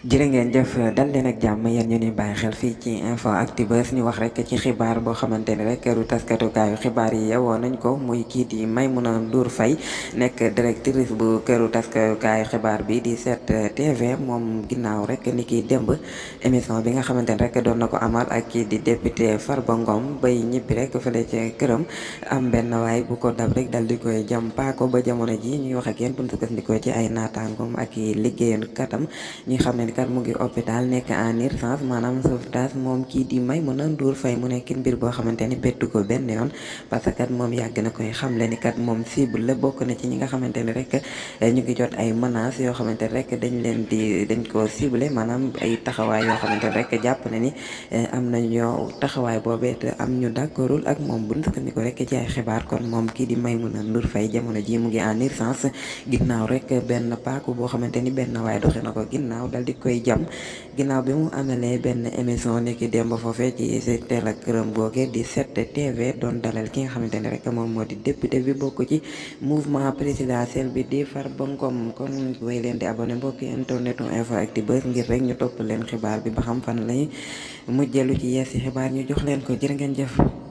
jërë ngeen jëf dal leen ak jàmm yéen ñu ni bàyyi xel fii ci info Actubuzz ñu wax rek ci xibaar boo xamante ni rek këru taskatukaayu xibaar yi yewoo nañ ko muy kii di Maimouna Ndour Faye nekk directrice bu këru taskatukaayu xibaar bi di 7TV moom ginnaaw rek ni kiy démb émission bi nga xamante ni rek doon na ko amal ak kii di député Farba Ngom bay ñibbi rek fële ca këram am benn waay bu ko dab rek dal di koy jam paako ba jamono ji ñuy wax ak yéen bu ñu sukkandikoo ci ay naataangoom ak i liggéeyan katam ñi xam ne kat mu ngi hôpital nekk en urgence maanaam sauvetage moom kii di Maimouna Ndour Faye mu nekk mbir boo xamante ni bettu ko benn yoon parce que kat moom yàgg na koy xamle ni kat moom cible la bokk na ci ñi nga xamante ni rek ñu ngi jot ay menaces yoo xamante ni rek dañ ko ciblé maanaam ay taxawaay yoo xamante ni rek jàpp na ni am na ñoo taxawaay boobee te am ñu d'accordul ak moom bu ñu sukkandiku rek ci ay xibaar kon moom kii di Maimouna Ndour Faye jamono ji mu ngi en urgence ginnaaw rek benn paaku boo xamante ni benn waay doxe na ko ginnaaw dal di koy jam ginnaaw bi mu amalee benn émission ni ki démb foofee ci teel ak këram googe di 7TV doon dalal ki nga xamante ne rek moom moo di député bi bokk ci mouvement présidentiel bi di Farba Ngom kon way leen di abonné mbokki internetu info Actubuzz ngir rek ñu topp leen xibaar bi ba xam fan lay mujjelu ci yeesi xibaar ñu jox leen ko jërë ngeen jëf